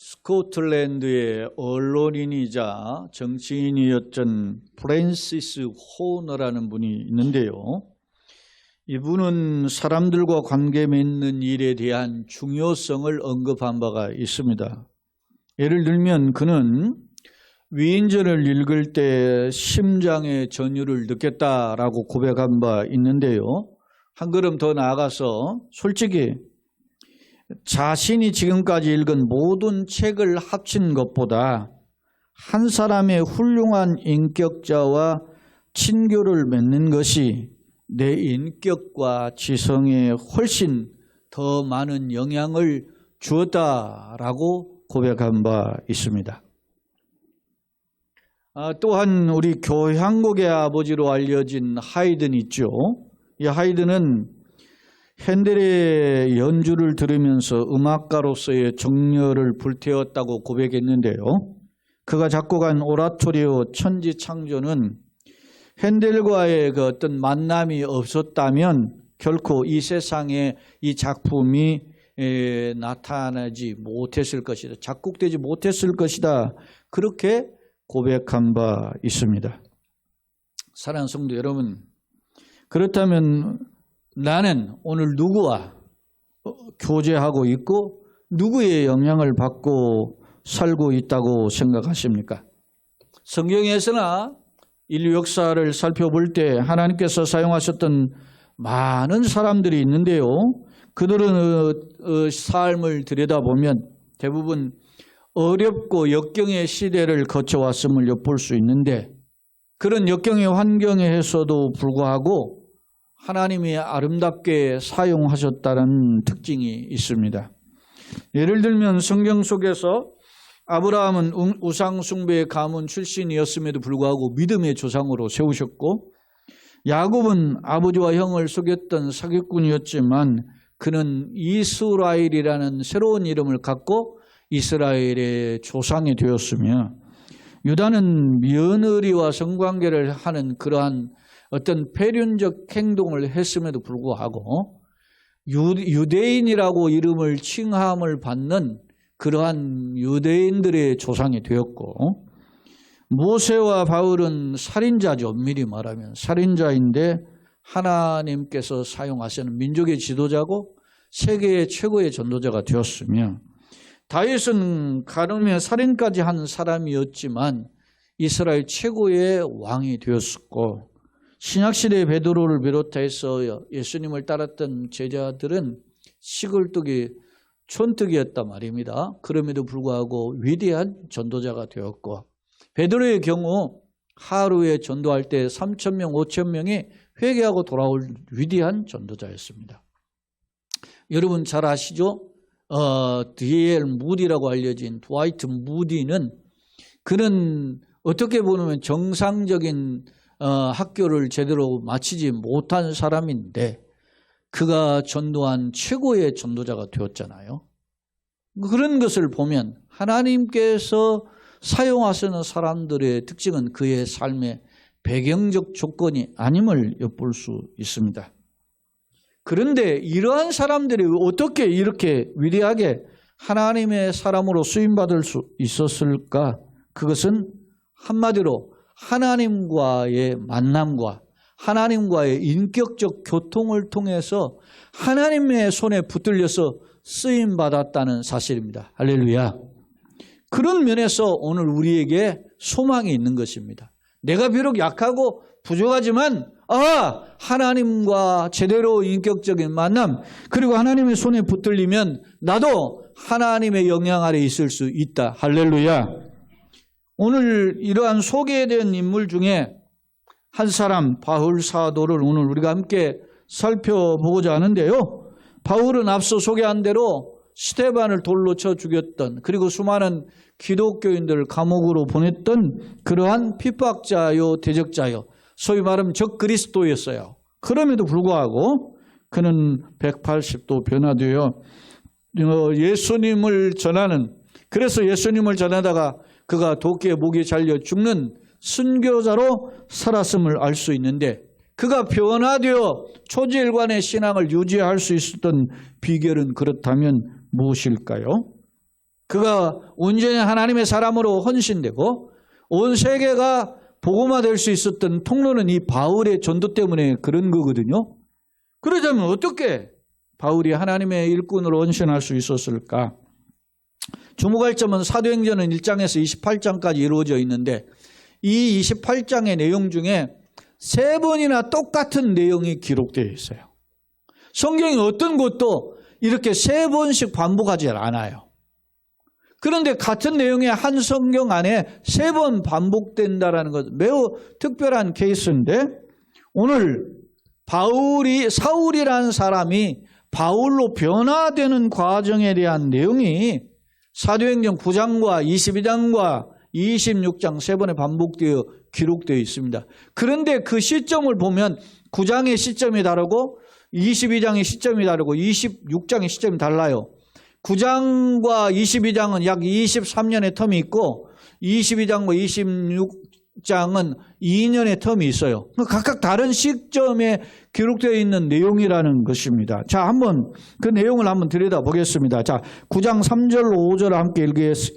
스코틀랜드의 언론인이자 정치인이었던 프랜시스 호너라는 분이 있는데요. 이분은 사람들과 관계 맺는 일에 대한 중요성을 언급한 바가 있습니다. 예를 들면 그는 위인전을 읽을 때 심장의 전율을 느꼈다라고 고백한 바 있는데요. 한 걸음 더 나아가서 솔직히 자신이 지금까지 읽은 모든 책을 합친 것보다 한 사람의 훌륭한 인격자와 친교를 맺는 것이 내 인격과 지성에 훨씬 더 많은 영향을 주었다라고 고백한 바 있습니다. 또한 우리 교향곡의 아버지로 알려진 하이든 있죠. 이 하이든은 핸델의 연주를 들으면서 음악가로서의 정열을 불태웠다고 고백했는데요. 그가 작곡한 오라토리오 천지창조는 핸델과의 그 어떤 만남이 없었다면 결코 이 세상에 이 작품이 나타나지 못했을 것이다. 작곡되지 못했을 것이다. 그렇게 고백한 바 있습니다. 사랑하는 성도 여러분, 그렇다면 나는 오늘 누구와 교제하고 있고 누구의 영향을 받고 살고 있다고 생각하십니까? 성경에서나 인류 역사를 살펴볼 때 하나님께서 사용하셨던 많은 사람들이 있는데요. 그들은 삶을 들여다보면 대부분 어렵고 역경의 시대를 거쳐왔음을 엿볼 수 있는데 그런 역경의 환경에서도 불구하고 하나님이 아름답게 사용하셨다는 특징이 있습니다. 예를 들면 성경 속에서 아브라함은 우상 숭배의 가문 출신이었음에도 불구하고 믿음의 조상으로 세우셨고, 야곱은 아버지와 형을 속였던 사기꾼이었지만 그는 이스라엘이라는 새로운 이름을 갖고 이스라엘의 조상이 되었으며, 유다는 며느리와 성관계를 하는 그러한 어떤 패륜적 행동을 했음에도 불구하고 유대인이라고 이름을 칭함을 받는 그러한 유대인들의 조상이 되었고, 모세와 바울은 살인자죠. 엄밀히 말하면 살인자인데 하나님께서 사용하시는 민족의 지도자고 세계의 최고의 전도자가 되었으며, 다윗은 가늠에 살인까지 한 사람이었지만 이스라엘 최고의 왕이 되었었고, 신약시대의 베드로를 비롯해서 예수님을 따랐던 제자들은 시골뜨기 촌뜨기였단 말입니다. 그럼에도 불구하고 위대한 전도자가 되었고, 베드로의 경우 하루에 전도할 때 3,000명, 5,000명이 회개하고 돌아올 위대한 전도자였습니다. 여러분 잘 아시죠? D.L. 무디라고 알려진 드와이트 무디는 그는 어떻게 보면 정상적인 학교를 제대로 마치지 못한 사람인데 그가 전도한 최고의 전도자가 되었잖아요. 그런 것을 보면 하나님께서 사용하시는 사람들의 특징은 그의 삶의 배경적 조건이 아님을 엿볼 수 있습니다. 그런데 이러한 사람들이 어떻게 이렇게 위대하게 하나님의 사람으로 쓰임받을 수 있었을까? 그것은 한마디로 하나님과의 만남과 하나님과의 인격적 교통을 통해서 하나님의 손에 붙들려서 쓰임받았다는 사실입니다. 할렐루야. 그런 면에서 오늘 우리에게 소망이 있는 것입니다. 내가 비록 약하고 부족하지만 하나님과 제대로 인격적인 만남, 그리고 하나님의 손에 붙들리면 나도 하나님의 영향 아래 있을 수 있다. 할렐루야. 오늘 이러한 소개된 인물 중에 한 사람, 바울 사도를 오늘 우리가 함께 살펴보고자 하는데요. 바울은 앞서 소개한 대로 스데반을 돌로 쳐 죽였던, 그리고 수많은 기독교인들을 감옥으로 보냈던 그러한 핍박자요, 대적자요, 소위 말하면 적그리스도였어요. 그럼에도 불구하고 그는 180도 변화되어 예수님을 전하는, 그래서 예수님을 전하다가 그가 도끼에 목이 잘려 죽는 순교자로 살았음을 알 수 있는데, 그가 변화되어 초지일관의 신앙을 유지할 수 있었던 비결은 그렇다면 무엇일까요? 그가 온전히 하나님의 사람으로 헌신되고 온 세계가 복음화될 수 있었던 통로는 이 바울의 전도 때문에 그런 거거든요. 그러자면 어떻게 바울이 하나님의 일꾼으로 헌신할 수 있었을까? 주목할 점은 사도행전은 1장에서 28장까지 이루어져 있는데 이 28장의 내용 중에 3번이나 똑같은 내용이 기록되어 있어요. 성경이 어떤 곳도 이렇게 3번씩 반복하지 않아요. 그런데 같은 내용의 한 성경 안에 3번 반복된다는 것 매우 특별한 케이스인데 오늘 사울이라는 사람이 바울로 변화되는 과정에 대한 내용이 사도행전 9장과 22장과 26장 3번에 반복되어 기록되어 있습니다. 그런데 그 시점을 보면 9장의 시점이 다르고 22장의 시점이 다르고 26장의 시점이 달라요. 9장과 22장은 약 23년의 텀이 있고 22장과 26장은 2년의 텀이 있어요. 각각 다른 시점에 기록되어 있는 내용이라는 것입니다. 자, 한번 그 내용을 한번 들여다보겠습니다. 자, 9장 3절 5절 함께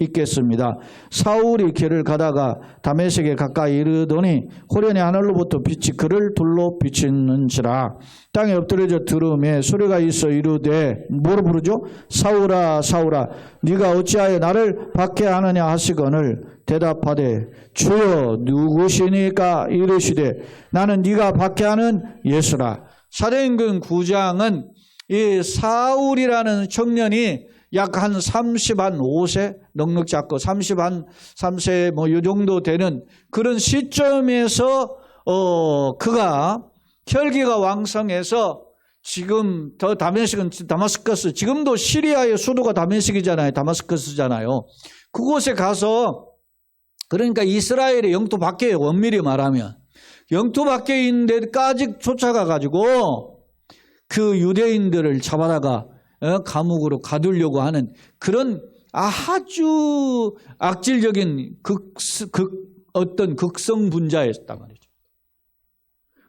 읽겠습니다. 사울이 길을 가다가 다메섹에 가까이 이르더니 호련히 하늘로부터 빛이 그를 둘러 비치는지라. 땅에 엎드려져 들음에 소리가 있어 이르되 뭐로 부르죠? 사울아 사울아 네가 어찌하여 나를 박해하느냐 하시거늘 대답하되 주여 누구시니까 이르시되 나는 네가 박해하는 예수라. 사도행전 9장은 이 사울이라는 청년이 약 한 35세 넉넉 잡고 3세 뭐 이 정도 되는 그런 시점에서 그가 혈기가 왕성해서 지금 더 다메섹은 다마스커스 지금도 시리아의 수도가 다메섹이잖아요. 다마스커스잖아요. 그곳에 가서 그러니까 이스라엘의 영토 밖에 엄밀히 말하면 영토 밖에 있는 데까지 쫓아가가지고 그 유대인들을 잡아다가 감옥으로 가두려고 하는 그런 아주 악질적인 어떤 극성분자였단 말이죠.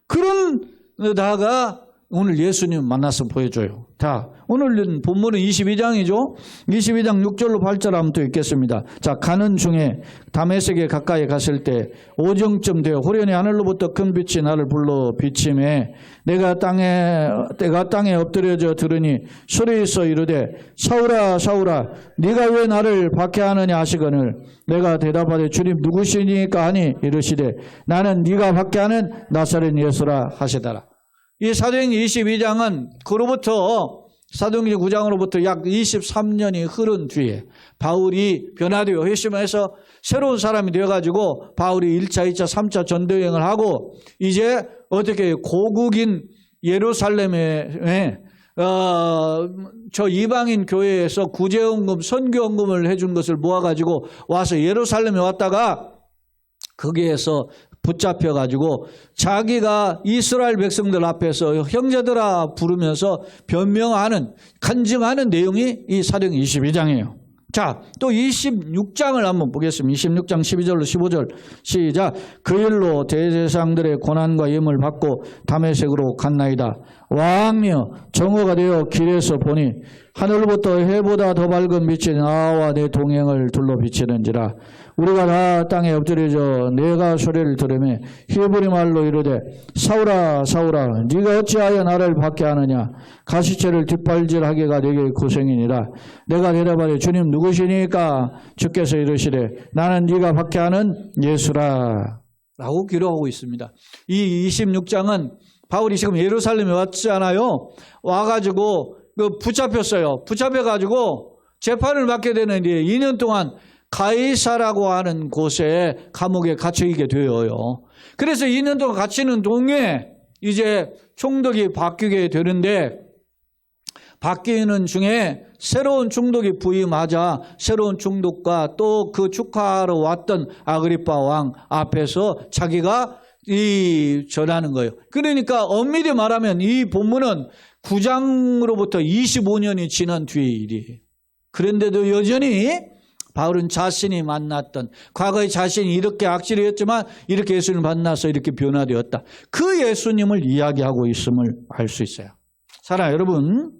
그런다가 오늘 예수님 만나서 보여줘요. 자, 오늘 본문은 22장이죠. 22장 6절로 8절 한번 또 읽겠습니다. 자, 가는 중에 다메섹에 가까이 갔을 때 오정쯤 되어 호련히 하늘로부터 큰 빛이 나를 불러 비침에 내가 땅에 엎드려져 들으니 소리있어 이르되 사울아 사울아 네가 왜 나를 박해하느냐 하시거늘 내가 대답하되 주님 누구시니까 하니 이르시되 나는 네가 박해하는 나사렛 예수라 하시더라. 이 사도행전 22장은 그로부터 사도행전 9장으로부터 약 23년이 흐른 뒤에 바울이 변화되어 회심해서 새로운 사람이 되어가지고 바울이 1차, 2차, 3차 전도여행을 하고 이제 어떻게 고국인 예루살렘에 저 이방인 교회에서 구제헌금, 선교헌금을 해준 것을 모아가지고 와서 예루살렘에 왔다가 거기에서 붙잡혀가지고 자기가 이스라엘 백성들 앞에서 형제들아 부르면서 변명하는 간증하는 내용이 이 사도행전 22장이에요. 자, 또 26장을 한번 보겠습니다. 26장 12절로 15절 시작. 그 일로 대제사장들의 고난과 염을 받고 다메섹으로 갔나이다. 왕이여 정오가 되어 길에서 보니 하늘로부터 해보다 더 밝은 빛이 나와 내 동행을 둘러 비치는지라. 우리가 다 땅에 엎드려져 내가 소리를 들으며 히브리 말로 이르되 사울아 사울아 네가 어찌하여 나를 박해하느냐. 가시체를 뒷발질하기가 내게 고생이니라. 내가 대답하되 주님 누구시니까. 주께서 이르시되 나는 네가 박해하는 예수라 라고 기록하고 있습니다. 이 26장은 바울이 지금 예루살렘에 왔잖아요. 와가지고 붙잡혔어요. 붙잡혀가지고 재판을 받게 되는데 2년 동안 가이사라고 하는 곳에 감옥에 갇히게 되어요. 그래서 2년 동안 갇히는 동에 이제 총독이 바뀌게 되는데 바뀌는 중에 새로운 총독이 부임하자 새로운 총독과 또 그 축하하러 왔던 아그리파 왕 앞에서 자기가 전하는 거예요. 그러니까 엄밀히 말하면 이 본문은 9장으로부터 25년이 지난 뒤의 일이에요. 그런데도 여전히 바울은 자신이 만났던 과거에 자신이 이렇게 악질이었지만 이렇게 예수님을 만나서 이렇게 변화되었다. 그 예수님을 이야기하고 있음을 알 수 있어요. 사랑하는 여러분,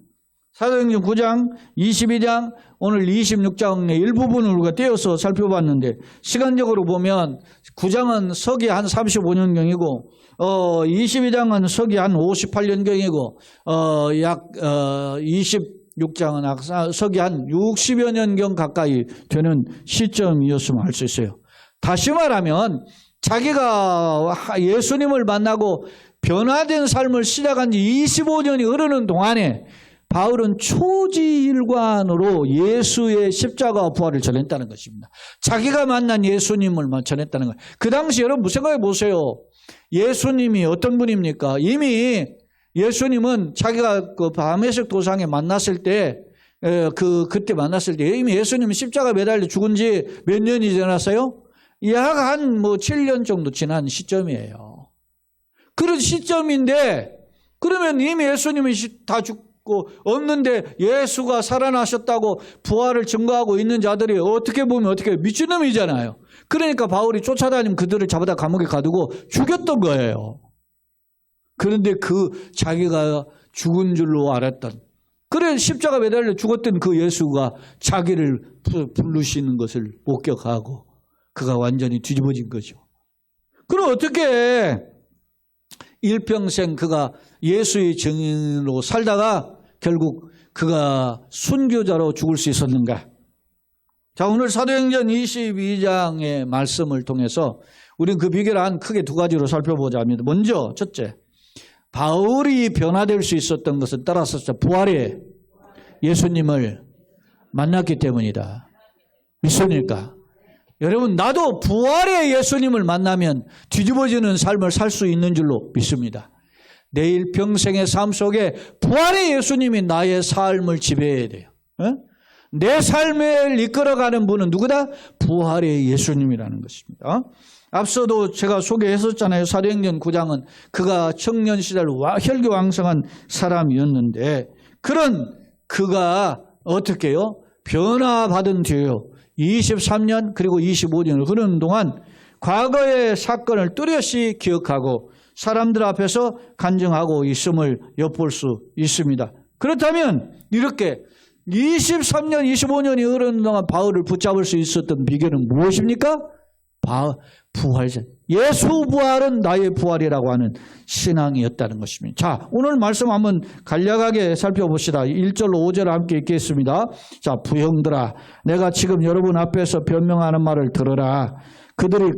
사도행전 9장, 22장, 오늘 26장의 일부분을 우리가 떼어서 살펴봤는데 시간적으로 보면 9장은 서기 한 35년경이고 22장은 서기 한 58년경이고 약 26장은 서기 한 60여 년경 가까이 되는 시점이었으면 알 수 있어요. 다시 말하면 자기가 예수님을 만나고 변화된 삶을 시작한 지 25년이 흐르는 동안에 바울은 초지일관으로 예수의 십자가와 부활을 전했다는 것입니다. 자기가 만난 예수님을 전했다는 거예요. 그 당시 여러분 생각해 보세요. 예수님이 어떤 분입니까? 이미 예수님은 자기가 그 다메섹 도상에 만났을 때 그때 만났을 때 이미 예수님은 십자가 매달려 죽은 지 몇 년이 지났어요? 약 한 7년 정도 지난 시점이에요. 그런 시점인데 그러면 이미 예수님이 다 죽고 없는데 예수가 살아나셨다고 부활을 증거하고 있는 자들이 어떻게 보면 어떻게 미친놈이잖아요. 그러니까 바울이 쫓아다니면 그들을 잡아다 감옥에 가두고 죽였던 거예요. 그런데 자기가 죽은 줄로 알았던 그래 십자가 매달려 죽었던 그 예수가 자기를 부르시는 것을 목격하고 그가 완전히 뒤집어진 거죠. 그럼 어떻게 일평생 그가 예수의 증인으로 살다가 결국 그가 순교자로 죽을 수 있었는가? 자, 오늘 사도행전 22장의 말씀을 통해서 우리는 그 비결을 한 크게 두 가지로 살펴보자 합니다. 먼저 첫째, 바울이 변화될 수 있었던 것은 따라서 부활의 예수님을 만났기 때문이다. 믿습니까? 여러분, 나도 부활의 예수님을 만나면 뒤집어지는 삶을 살 수 있는 줄로 믿습니다. 내일 평생의 삶 속에 부활의 예수님이 나의 삶을 지배해야 돼요. 내 삶을 이끌어가는 분은 누구다? 부활의 예수님이라는 것입니다. 앞서도 제가 소개했었잖아요. 사도행전 9장은 그가 청년 시절 혈기왕성한 사람이었는데 그런 그가 어떻게 해요? 변화받은 뒤에요. 23년 그리고 25년을 흐르는 동안 과거의 사건을 뚜렷이 기억하고 사람들 앞에서 간증하고 있음을 엿볼 수 있습니다. 그렇다면 이렇게 23년, 25년이 흐르는 동안 바울을 붙잡을 수 있었던 비결은 무엇입니까? 부활전. 예수 부활은 나의 부활이라고 하는 신앙이었다는 것입니다. 자, 오늘 말씀 한번 간략하게 살펴봅시다. 1절로 5절 함께 읽겠습니다. 자, 부형들아, 내가 지금 여러분 앞에서 변명하는 말을 들어라.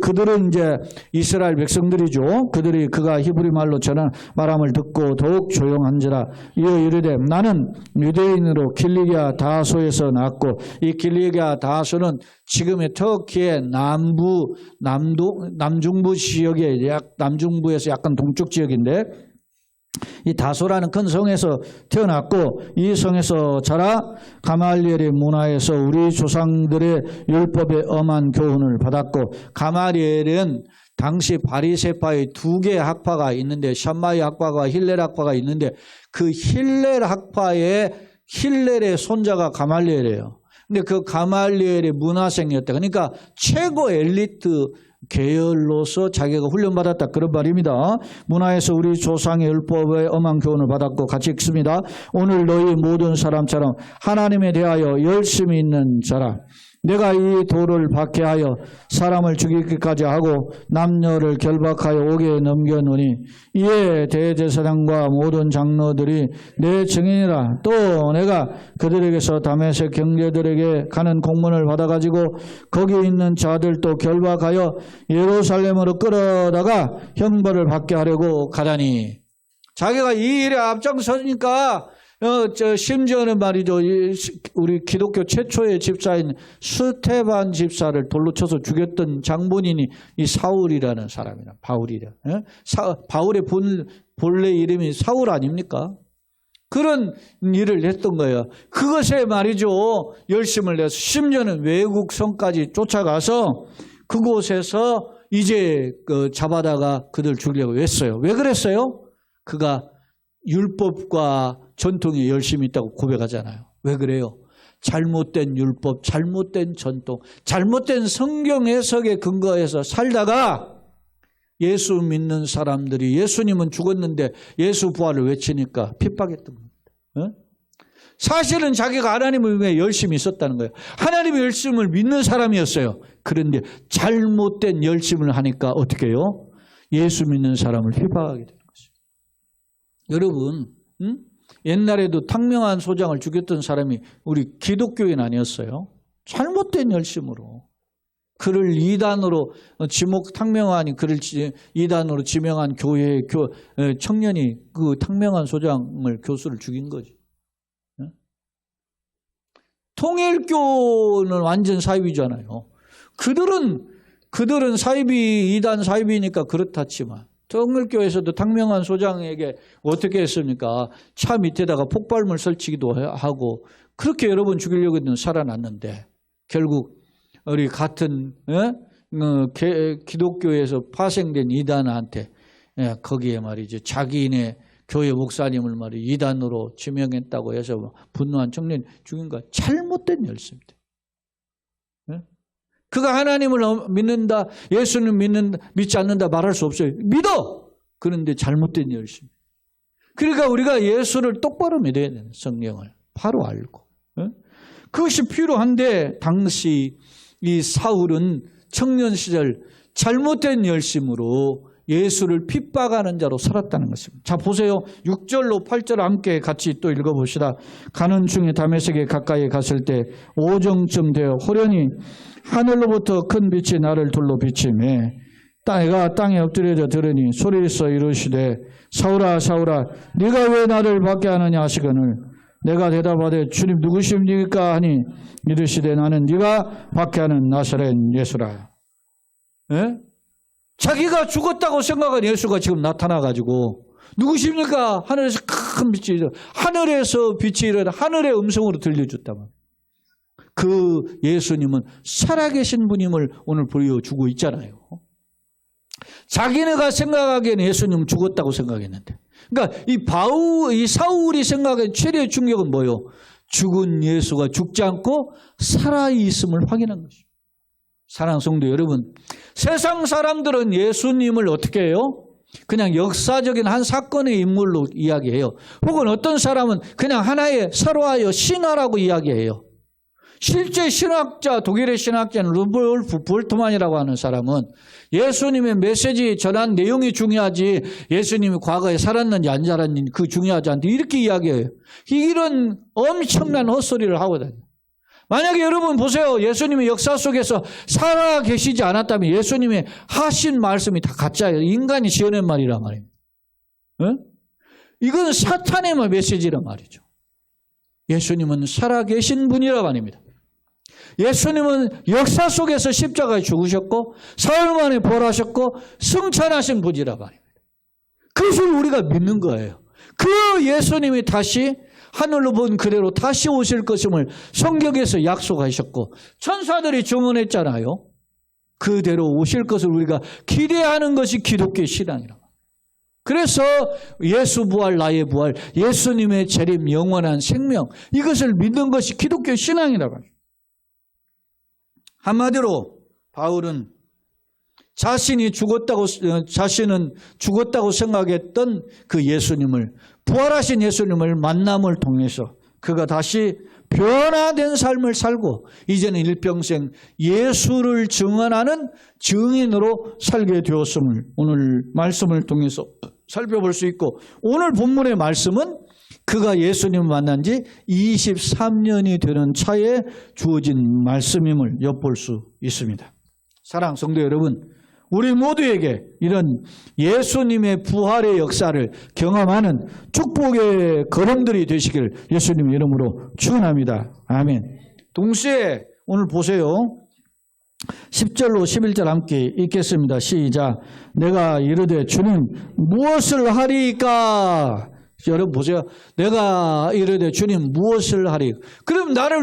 그들은 이제 이스라엘 백성들이죠. 그들이 그가 히브리 말로 전한 말함을 듣고 더욱 조용한지라. 이어 이르되 나는 유대인으로 길리기아 다소에서 났고 이 길리기아 다소는 지금의 터키의 남중부 지역의 남중부에서 약간 동쪽 지역인데 이 다소라는 큰 성에서 태어났고 이 성에서 자라 가말리엘의 문화에서 우리 조상들의 율법에 엄한 교훈을 받았고 가말리엘은 당시 바리새파의 두 개의 학파가 있는데 샴마이 학파가 힐렐 학파가 있는데 그 힐렐 학파의 힐렐의 손자가 가말리엘이에요. 근데 그 가말리엘의 문화생이었다. 그러니까 최고 엘리트 계열로서 자기가 훈련받았다 그런 말입니다. 문화에서 우리 조상의 율법에 엄한 교훈을 받았고 같이 읽습니다. 오늘 너희 모든 사람처럼 하나님에 대하여 열심히 있는 자라. 내가 이 돌을 박해하여 사람을 죽이기까지 하고 남녀를 결박하여 옥에 넘겨놓으니 이에 대제사장과 모든 장로들이 내 증인이라. 또 내가 그들에게서 다메섹 경제들에게 가는 공문을 받아가지고 거기 있는 자들도 결박하여 예루살렘으로 끌어다가 형벌을 받게 하려고 가다니. 자기가 이 일에 앞장서니까 심지어는 말이죠. 우리 기독교 최초의 집사인 스테반 집사를 돌로 쳐서 죽였던 장본인이 이 사울이라는 사람이라. 바울이라. 바울의 본래 이름이 사울 아닙니까? 그런 일을 했던 거예요. 그것에 말이죠. 열심을 내서 심지어는 외국 성까지 쫓아가서 그곳에서 이제 잡아다가 그들 죽이려고 했어요. 왜 그랬어요? 그가 율법과 전통에 열심히 있다고 고백하잖아요. 왜 그래요? 잘못된 율법, 잘못된 전통, 잘못된 성경 해석에 근거해서 살다가 예수 믿는 사람들이 예수님은 죽었는데 예수 부활을 외치니까 핍박했던 겁니다. 사실은 자기가 하나님을 위해 열심히 있었다는 거예요. 하나님의 열심을 믿는 사람이었어요. 그런데 잘못된 열심을 하니까 어떻게 해요? 예수 믿는 사람을 핍박하게 되는 것이죠. 여러분, 옛날에도 탕명한 소장을 죽였던 사람이 우리 기독교인 아니었어요? 잘못된 열심으로. 그를 이단으로 탕명하니 그를 이단으로 지명한 교회의 청년이 그 탕명한 소장을 교수를 죽인 거지. 통일교는 완전 사이비잖아요. 그들은 사이비, 이단 사이비니까 그렇다지만 통일교에서도 탕명한 소장에게 어떻게 했습니까? 차 밑에다가 폭발물 설치기도 하고 그렇게 여러 번 죽이려고 했는데 살아났는데 결국 우리 같은 기독교에서 파생된 이단한테 거기에 말이죠. 자기네 교회 목사님을 말이 이단으로 지명했다고 해서 분노한 청년이 죽인 거 잘못된 열심입니다. 그가 하나님을 믿는다, 예수는 믿지 않는다 말할 수 없어요. 믿어! 그런데 잘못된 열심. 그러니까 우리가 예수를 똑바로 믿어야 되는 성령을 바로 알고. 그것이 필요한데 당시 이 사울은 청년 시절 잘못된 열심으로 예수를 핍박하는 자로 살았다는 것입니다. 자, 보세요. 6절로 8절 함께 같이 또 읽어봅시다. 가는 중에 다메섹에 가까이 갔을 때 오정쯤 되어 호련히 하늘로부터 큰 빛이 나를 둘러 비치매 내가 땅에 엎드려져 들으니 소리에서 이르시되 사울아 사울아 네가 왜 나를 밖에 하느냐 하시거늘 내가 대답하되 주님 누구십니까 하니 이르시되 나는 네가 밖에 하는 나사렛 예수라. 예? 자기가 죽었다고 생각한 예수가 지금 나타나가지고 누구십니까? 하늘에서 큰 빛이 하늘에서 빛이 일어나 하늘의 음성으로 들려줬다만 그 예수님은 살아계신 분임을 오늘 보여주고 있잖아요. 자기네가 생각하기에는 예수님은 죽었다고 생각했는데 그러니까 이 사울이 생각한 최대의 충격은 뭐예요? 죽은 예수가 죽지 않고 살아있음을 확인한 것이죠. 사랑하는 성도 여러분, 세상 사람들은 예수님을 어떻게 해요? 그냥 역사적인 한 사건의 인물로 이야기해요. 혹은 어떤 사람은 그냥 하나의 서로하여 신화라고 이야기해요. 실제 신학자, 독일의 신학자는 루돌프 볼트만이라고 하는 사람은 예수님의 메시지 전한 내용이 중요하지 예수님이 과거에 살았는지 안 살았는지 그 중요하지 않다 이렇게 이야기해요. 이런 엄청난 헛소리를 하고 다녀요. 만약에 여러분 보세요. 예수님이 역사 속에서 살아 계시지 않았다면 예수님의 하신 말씀이 다 가짜예요. 인간이 지어낸 말이란 말입니다. 이건 사탄의 메시지란 말이죠. 예수님은 살아 계신 분이란 말입니다. 예수님은 역사 속에서 십자가에 죽으셨고 사흘 만에 부활하셨고 승천하신 분이란 말입니다. 그것을 우리가 믿는 거예요. 그 예수님이 다시 하늘로 본 그대로 다시 오실 것임을 성경에서 약속하셨고 천사들이 증언했잖아요. 그대로 오실 것을 우리가 기대하는 것이 기독교의 신앙이라고. 그래서 예수 부활 나의 부활 예수님의 재림 영원한 생명 이것을 믿는 것이 기독교의 신앙이라고 합니다. 한마디로 바울은 자신은 죽었다고 생각했던 그 예수님을 부활하신 예수님을 만남을 통해서 그가 다시 변화된 삶을 살고 이제는 일평생 예수를 증언하는 증인으로 살게 되었음을 오늘 말씀을 통해서 살펴볼 수 있고 오늘 본문의 말씀은 그가 예수님을 만난 지 23년이 되는 차에 주어진 말씀임을 엿볼 수 있습니다. 사랑하는 성도 여러분, 우리 모두에게 이런 예수님의 부활의 역사를 경험하는 축복의 걸음들이 되시길 예수님의 이름으로 축원합니다. 아멘. 동시에 오늘 보세요. 10절로 11절 함께 읽겠습니다. 시작. 내가 이르되 주님 무엇을 하리까? 여러분 보세요. 내가 이르되 주님 무엇을 하리? 그럼 나를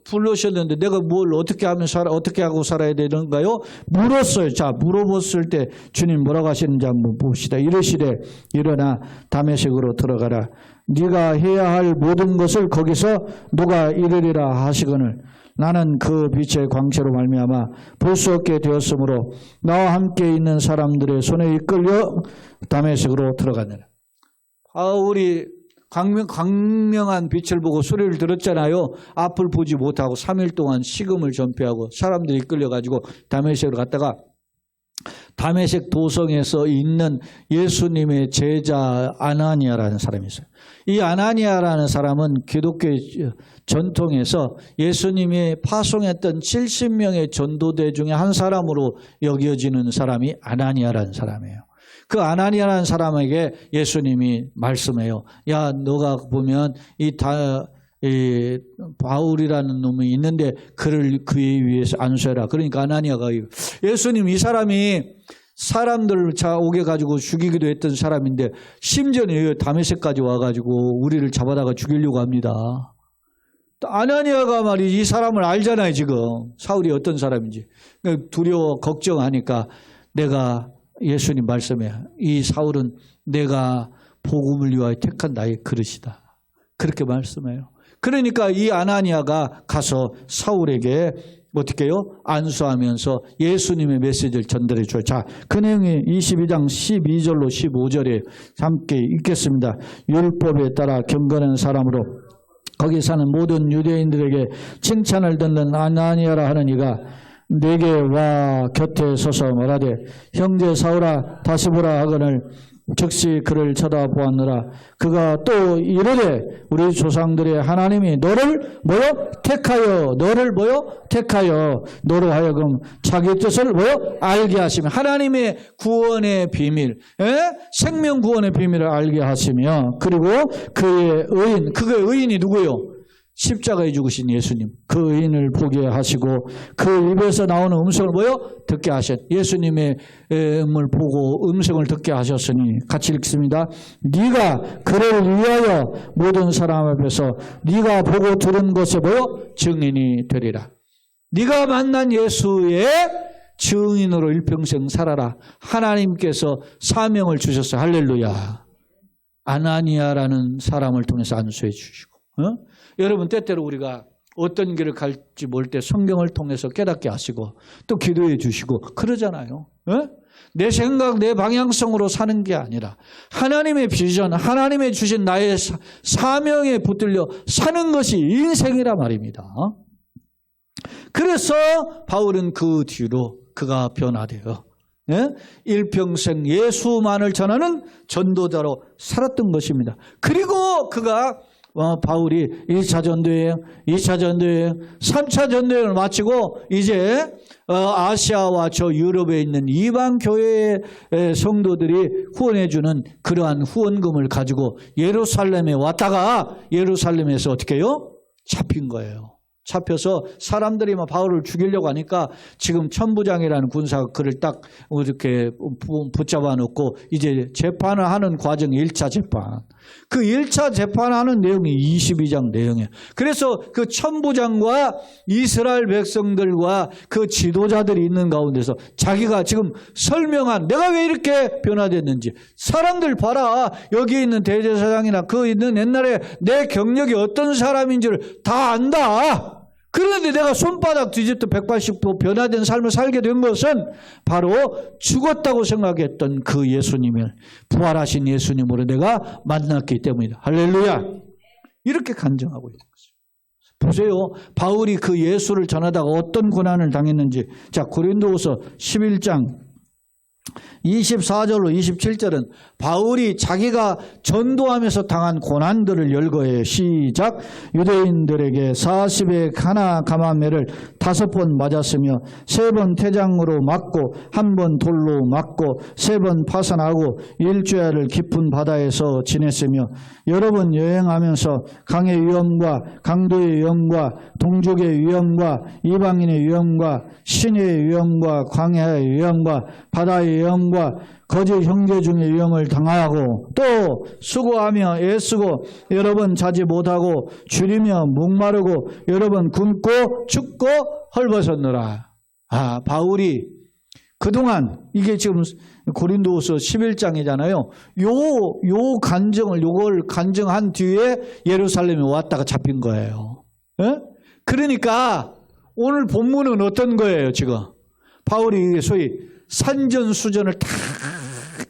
부르셨는데 내가 뭘 어떻게 하고 살아야 되는가요? 물었어요. 자, 물어봤을 때 주님 뭐라고 하시는지 한번 봅시다. 이르시되 일어나 다메섹으로 들어가라. 네가 해야 할 모든 것을 거기서 누가 이르리라 하시거늘 나는 그 빛의 광채로 말미암아 볼 수 없게 되었으므로 나와 함께 있는 사람들의 손에 이끌려 다메섹으로 들어가느라. 바울이 광명한 빛을 보고 소리를 들었잖아요. 앞을 보지 못하고 3일 동안 식음을 전폐하고 사람들이 끌려가지고 다메섹으로 갔다가 다메섹 도성에서 있는 예수님의 제자 아나니아라는 사람이 있어요. 이 아나니아라는 사람은 기독교 전통에서 예수님이 파송했던 70명의 전도대 중에 한 사람으로 여겨지는 사람이 아나니아라는 사람이에요. 그 아나니아라는 사람에게 예수님이 말씀해요. 야, 너가 보면 이 바울이라는 놈이 있는데 그를 그에 위해서 안수해라. 그러니까 아나니아가 예수님 이 사람이 사람들을 오게 가지고 죽이기도 했던 사람인데 심지어 다메섹까지 와가지고 우리를 잡아다가 죽이려고 합니다. 아나니아가 말이지 이 사람을 알잖아요. 지금 사울이 어떤 사람인지 두려워 걱정하니까 내가 예수님 말씀해 이 사울은 내가 복음을 위하여 택한 나의 그릇이다. 그렇게 말씀해요. 그러니까 이 아나니아가 가서 사울에게 어떻게 해요? 안수하면서 예수님의 메시지를 전달해 줘요. 자, 그 내용이 22장 12절로 15절에 함께 읽겠습니다. 율법에 따라 경건한 사람으로 거기 사는 모든 유대인들에게 칭찬을 듣는 아나니아라 하는 이가 내게 와 곁에 서서 말하되 형제 사울아 다시 보라 하거늘 즉시 그를 쳐다보았느라 그가 또 이르되 우리 조상들의 하나님이 너를 택하여 너로 하여금 자기 뜻을 알게 하시며 하나님의 구원의 비밀 생명 구원의 비밀을 알게 하시며 그리고 그의 의인이 누구예요? 십자가에 죽으신 예수님 그 의인을 보게 하시고 그 입에서 나오는 음성을 듣게 하셨 예수님의 음을 보고 음성을 듣게 하셨으니 같이 읽습니다. 네가 그를 위하여 모든 사람 앞에서 네가 보고 들은 것에 증인이 되리라. 네가 만난 예수의 증인으로 일평생 살아라. 하나님께서 사명을 주셨어요. 할렐루야. 아나니아라는 사람을 통해서 안수해 주시고 여러분 때때로 우리가 어떤 길을 갈지 모를 때 성경을 통해서 깨닫게 하시고 또 기도해 주시고 그러잖아요. 내 생각 내 방향성으로 사는 게 아니라 하나님의 비전 하나님의 주신 나의 사명에 붙들려 사는 것이 인생이라 말입니다. 그래서 바울은 그 뒤로 그가 변화되어 일평생 예수만을 전하는 전도자로 살았던 것입니다. 그리고 그가 바울이 1차 전도여행, 2차 전도여행, 3차 전도여행을 마치고 이제 아시아와 저 유럽에 있는 이방 교회의 성도들이 후원해주는 그러한 후원금을 가지고 예루살렘에 왔다가 예루살렘에서 어떻게 해요? 잡힌 거예요. 잡혀서 사람들이 막 바울을 죽이려고 하니까 지금 천부장이라는 군사가 그를 딱 이렇게 붙잡아 놓고 이제 재판을 하는 과정이 1차 재판. 그 1차 재판하는 내용이 22장 내용이에요. 그래서 그 천부장과 이스라엘 백성들과 그 지도자들이 있는 가운데서 자기가 지금 설명한 내가 왜 이렇게 변화됐는지 사람들 봐라. 여기 있는 대제사장이나 그 있는 옛날에 내 경력이 어떤 사람인지를 다 안다. 그런데 내가 손바닥 뒤집도 180도 변화된 삶을 살게 된 것은 바로 죽었다고 생각했던 그 예수님을 부활하신 예수님으로 내가 만났기 때문이다. 할렐루야. 이렇게 간증하고 있는 것입니다. 보세요. 바울이 그 예수를 전하다가 어떤 고난을 당했는지. 자, 고린도후서 11장 24절로 27절은 바울이 자기가 전도하면서 당한 고난들을 열거해 시작. 유대인들에게 40의 가나 가마매를 5번 맞았으며 3번 태장으로 맞고 1번 돌로 맞고 3번 파산하고 일주야를 깊은 바다에서 지냈으며 여러 번 여행하면서 강의 위험과 강도의 위험과 동족의 위험과 이방인의 위험과 신의 위험과 광야의 위험과 바다의 위험과 거짓 형제 중의 위험을 당하고 또 수고하며 애쓰고 여러 번 자지 못하고 줄이며 목마르고 여러 번 굶고 춥고 헐벗었노라. 바울이 그동안 이게 지금 고린도후서 11장이잖아요. 요 간증을 요걸 간증한 뒤에 예루살렘에 왔다가 잡힌 거예요. 그러니까 오늘 본문은 어떤 거예요, 지금? 바울이 소위 산전수전을 다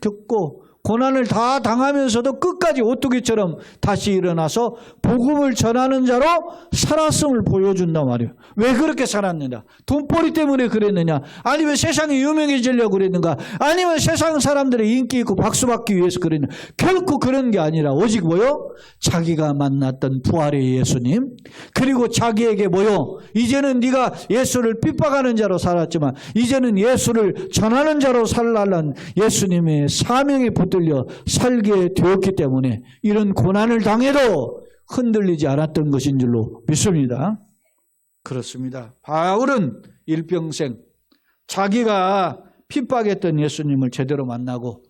겪고 고난을 다 당하면서도 끝까지 오뚜기처럼 다시 일어나서 복음을 전하는 자로 살았음을 보여준단 말이에요. 왜 그렇게 살았느냐? 돈벌이 때문에 그랬느냐? 아니면 세상에 유명해지려고 그랬는가? 아니면 세상 사람들의 인기 있고 박수받기 위해서 그랬느냐? 결코 그런 게 아니라 오직 뭐요? 자기가 만났던 부활의 예수님, 그리고 자기에게 뭐요? 이제는 네가 예수를 핍박하는 자로 살았지만 이제는 예수를 전하는 자로 살라는 예수님의 사명에 붙들려 살게 되었기 때문에 이런 고난을 당해도 흔들리지 않았던 것인 줄로 믿습니다. 그렇습니다. 바울은 일평생 자기가 핍박했던 예수님을 제대로 만나고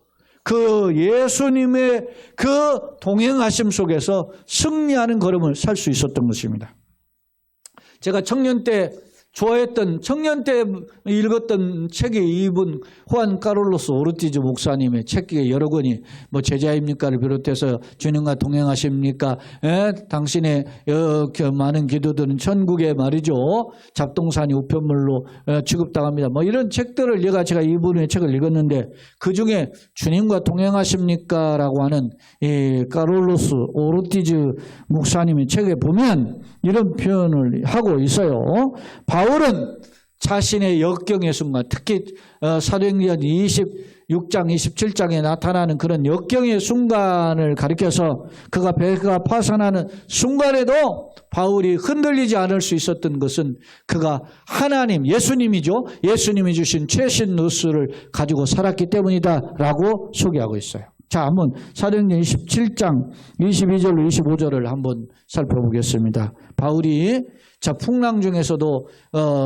그 예수님의 그 동행하심 속에서 승리하는 걸음을 살 수 있었던 것입니다. 제가 청년 때 읽었던 책이 이분 후안 카를로스 오르티즈 목사님의 책이 여러 권이 뭐 제자입니까를 비롯해서 주님과 동행하십니까? 당신의 많은 기도들은 천국에 말이죠. 잡동사니 우편물로 취급당합니다. 뭐 이런 책들을 제가 이분의 책을 읽었는데 그 중에 주님과 동행하십니까? 라고 하는 이 카를로스 오르티즈 목사님의 책에 보면 이런 표현을 하고 있어요. 바울은 자신의 역경의 순간, 특히 사도행전 26장, 27장에 나타나는 그런 역경의 순간을 가리켜서 그가 배가 파산하는 순간에도 바울이 흔들리지 않을 수 있었던 것은 그가 하나님, 예수님이죠. 예수님이 주신 최신 누스를 가지고 살았기 때문이다라고 소개하고 있어요. 자, 한번 사도행전 27장 22절로 25절을 한번 살펴보겠습니다. 바울이 풍랑 중에서도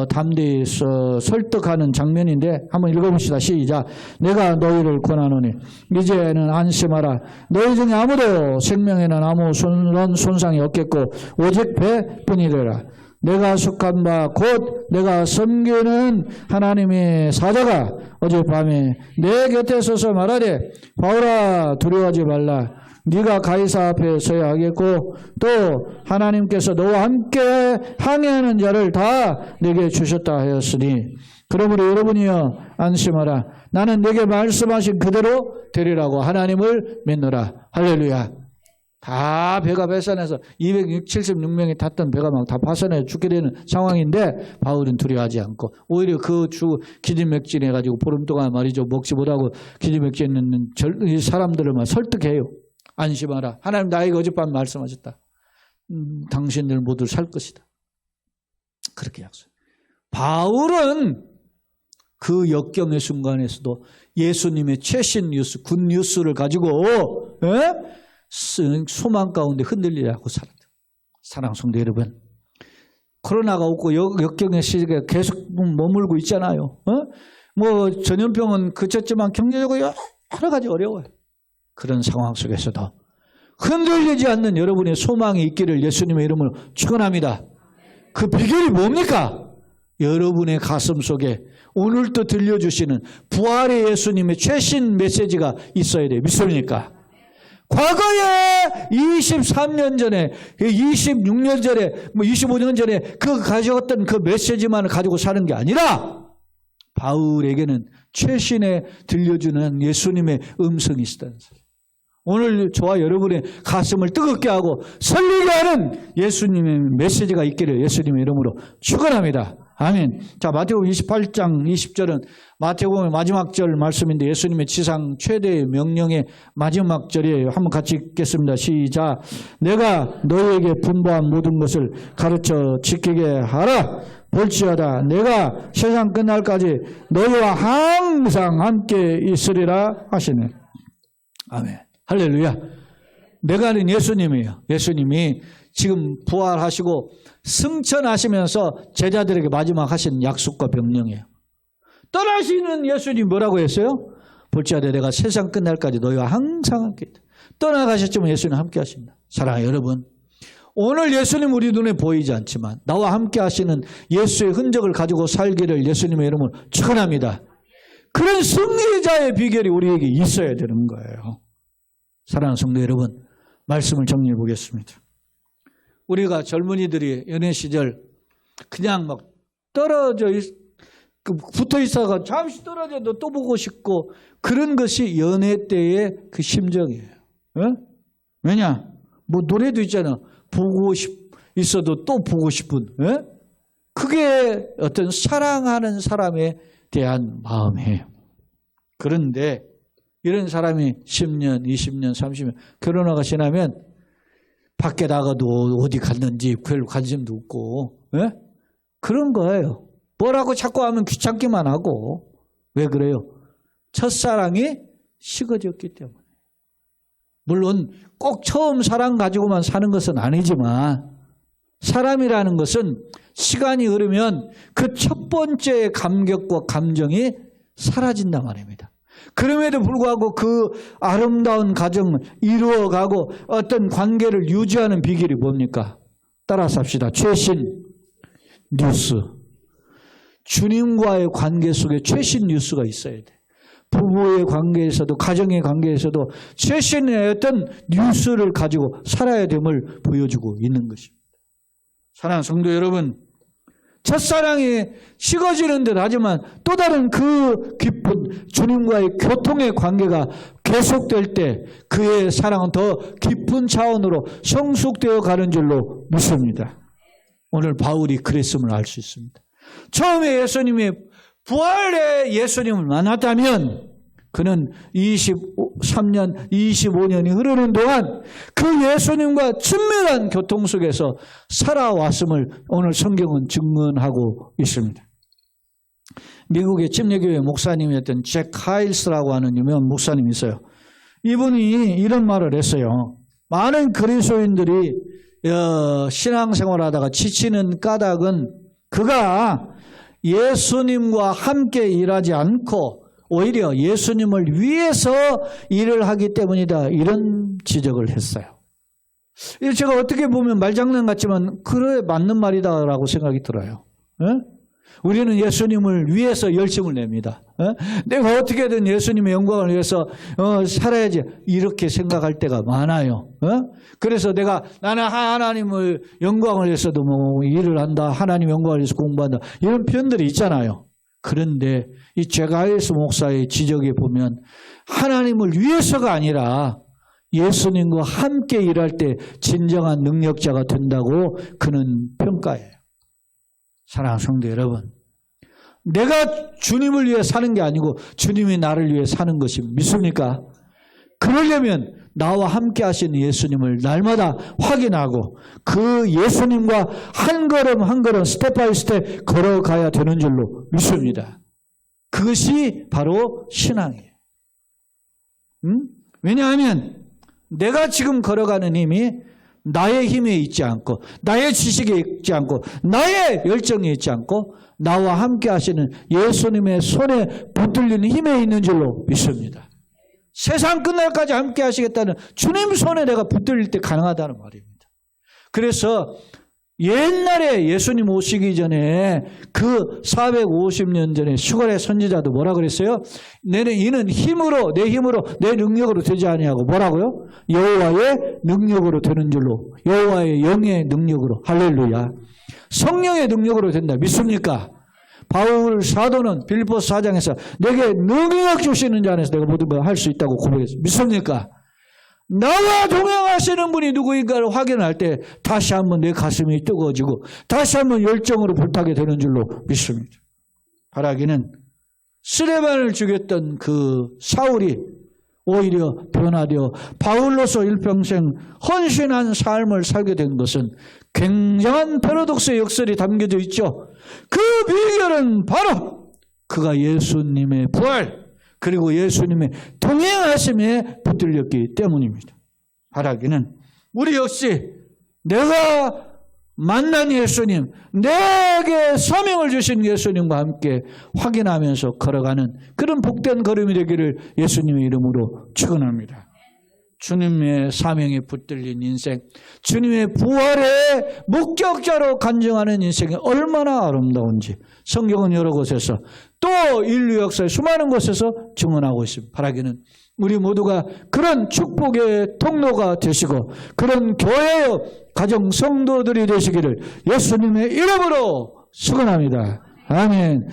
담대히 설득하는 장면인데 한번 읽어봅시다. 시작. 내가 너희를 권하노니 이제는 안심하라. 너희 중에 아무도 생명에는 아무 손상이 없겠고 오직 배뿐이라. 내가 속한 바 곧 내가 섬기는 하나님의 사자가 어젯밤에 내 곁에 서서 말하되 바울아 두려워하지 말라. 네가 가이사 앞에 서야 하겠고 또 하나님께서 너와 함께 항해하는 자를 다 내게 주셨다 하였으니 그러므로 여러분이여 안심하라. 나는 내게 말씀하신 그대로 되리라고 하나님을 믿노라. 할렐루야. 다 배가 파산해서 276명이 탔던 배가 막 다 파산해 죽게 되는 상황인데 바울은 두려워하지 않고 오히려 그 기진맥진 해가지고 보름 동안 말이죠. 먹지 못하고 기진맥진 있는 이 사람들을 막 설득해요. 안심하라. 하나님 나에게 어젯밤 말씀하셨다. 당신들 모두 살 것이다. 그렇게 약속. 바울은 그 역경의 순간에서도 예수님의 최신 뉴스, 굿 뉴스를 가지고 소망 가운데 흔들리지 않고 살았다. 사랑하는 성도 여러분, 코로나가 없고 역경의 시기가 계속 머물고 있잖아요. 뭐 전염병은 그쳤지만 경제적으로 여러 가지 어려워요. 그런 상황 속에서도 흔들리지 않는 여러분의 소망이 있기를 예수님의 이름으로 축원합니다. 그 비결이 뭡니까? 여러분의 가슴 속에 오늘도 들려주시는 부활의 예수님의 최신 메시지가 있어야 돼요. 믿습니까? 과거에 23년 전에 26년 전에 25년 전에 그 가져왔던 그 메시지만을 가지고 사는 게 아니라 바울에게는 최신에 들려주는 예수님의 음성이 있다는 사실. 오늘 저와 여러분의 가슴을 뜨겁게 하고 설레게 하는 예수님의 메시지가 있기를 예수님의 이름으로 축원합니다. 아멘. 자, 마태복음 28장 20절은 마태복음의 마지막 절 말씀인데 예수님의 지상 최대의 명령의 마지막 절이에요. 한번 같이 읽겠습니다. 시작. 내가 너희에게 분부한 모든 것을 가르쳐 지키게 하라. 볼지어다 내가 세상 끝날까지 너희와 항상 함께 있으리라 하시네. 아멘. 할렐루야. 내가 아는 예수님이에요. 예수님이 지금 부활하시고 승천하시면서 제자들에게 마지막 하신 약속과 명령이에요. 떠나시는 예수님이 뭐라고 했어요? 볼지어다 내가 세상 끝날까지 너희와 항상 함께 있다. 떠나가셨지만 예수님 함께 하십니다. 사랑하는 여러분, 오늘 예수님 우리 눈에 보이지 않지만 나와 함께 하시는 예수의 흔적을 가지고 살기를 예수님의 이름으로 축원합니다. 그런 승리자의 비결이 우리에게 있어야 되는 거예요. 사랑하는 성도 여러분, 말씀을 정리해 보겠습니다. 우리가 젊은이들이 연애 시절 그냥 막 붙어 있어가 잠시 떨어져도 또 보고 싶고 그런 것이 연애 때의 그 심정이에요. 왜냐? 뭐 노래도 있잖아. 보고 있어도 또 보고 싶은. 그게 어떤 사랑하는 사람에 대한 마음이에요. 그런데 이런 사람이 10년, 20년, 30년 결혼하고 지나면 밖에 나가도 어디 갔는지 별 관심도 없고 그런 거예요. 뭐라고 자꾸 하면 귀찮기만 하고. 왜 그래요? 첫사랑이 식어졌기 때문에. 물론 꼭 처음 사랑 가지고만 사는 것은 아니지만 사람이라는 것은 시간이 흐르면 그 첫 번째 감격과 감정이 사라진단 말입니다. 그럼에도 불구하고 그 아름다운 가정을 이루어가고 어떤 관계를 유지하는 비결이 뭡니까? 따라서 합시다. 최신 뉴스. 주님과의 관계 속에 최신 뉴스가 있어야 돼. 부부의 관계에서도 가정의 관계에서도 최신의 어떤 뉴스를 가지고 살아야 됨을 보여주고 있는 것입니다. 사랑하는 성도 여러분, 첫사랑이 식어지는 듯 하지만 또 다른 그 깊은 주님과의 교통의 관계가 계속될 때 그의 사랑은 더 깊은 차원으로 성숙되어 가는 줄로 믿습니다. 오늘 바울이 그랬음을 알 수 있습니다. 처음에 예수님이 부활의 예수님을 만났다면 그는 23년, 25년이 흐르는 동안 그 예수님과 친밀한 교통 속에서 살아왔음을 오늘 성경은 증언하고 있습니다. 미국의 침례교회 목사님이었던 잭 하일스라고 하는 유명한 목사님이 있어요. 이분이 이런 말을 했어요. 많은 그리스도인들이 신앙생활하다가 지치는 까닭은 그가 예수님과 함께 일하지 않고 오히려 예수님을 위해서 일을 하기 때문이다. 이런 지적을 했어요. 제가 어떻게 보면 말장난 같지만 그래 맞는 말이다라고 생각이 들어요. 우리는 예수님을 위해서 열심을 냅니다. 내가 어떻게든 예수님의 영광을 위해서 살아야지 이렇게 생각할 때가 많아요. 그래서 나는 하나님을 영광을 위해서도 뭐 일을 한다. 하나님 영광을 위해서 공부한다. 이런 표현들이 있잖아요. 그런데 이 잭 하일스 목사의 지적에 보면 하나님을 위해서가 아니라 예수님과 함께 일할 때 진정한 능력자가 된다고 그는 평가해요. 사랑하는 성도 여러분, 내가 주님을 위해 사는 게 아니고 주님이 나를 위해 사는 것이 믿습니까? 그러려면 나와 함께 하시는 예수님을 날마다 확인하고 그 예수님과 한 걸음 한 걸음 스텝 바이 스텝 걸어가야 되는 줄로 믿습니다. 그것이 바로 신앙이에요. 왜냐하면 내가 지금 걸어가는 힘이 나의 힘에 있지 않고 나의 지식에 있지 않고 나의 열정에 있지 않고 나와 함께 하시는 예수님의 손에 붙들리는 힘에 있는 줄로 믿습니다. 세상 끝날까지 함께 하시겠다는 주님 손에 내가 붙들릴 때 가능하다는 말입니다. 그래서 옛날에 예수님 오시기 전에 그 450년 전에 슈갈의 선지자도 뭐라 그랬어요? 이는 힘으로 내 힘으로 내 능력으로 되지 아니하고 뭐라고요? 여호와의 능력으로 되는 줄로 여호와의 영의 능력으로 할렐루야. 성령의 능력으로 된다. 믿습니까? 바울 사도는 빌립보서 4장에서 내게 능력 주시는 자 안에서 내가 모든 걸 할 수 있다고 고백했습니다. 믿습니까? 나와 동행하시는 분이 누구인가를 확인할 때 다시 한번 내 가슴이 뜨거워지고 다시 한번 열정으로 불타게 되는 줄로 믿습니다. 바라기는 스데반을 죽였던 그 사울이 오히려 변화되어 바울로서 일평생 헌신한 삶을 살게 된 것은 굉장한 패러독스의 역설이 담겨져 있죠. 그 비결은 바로 그가 예수님의 부활 그리고 예수님의 동행하심에 붙들렸기 때문입니다. 바라기는 우리 역시 내가 만난 예수님, 내게 사명을 주신 예수님과 함께 확인하면서 걸어가는 그런 복된 걸음이 되기를 예수님의 이름으로 축원합니다. 주님의 사명에 붙들린 인생, 주님의 부활의 목격자로 간증하는 인생이 얼마나 아름다운지 성경은 여러 곳에서 또 인류 역사의 수많은 곳에서 증언하고 있습니다. 바라기는 우리 모두가 그런 축복의 통로가 되시고 그런 교회의 가정 성도들이 되시기를 예수님의 이름으로 축원합니다. 아멘.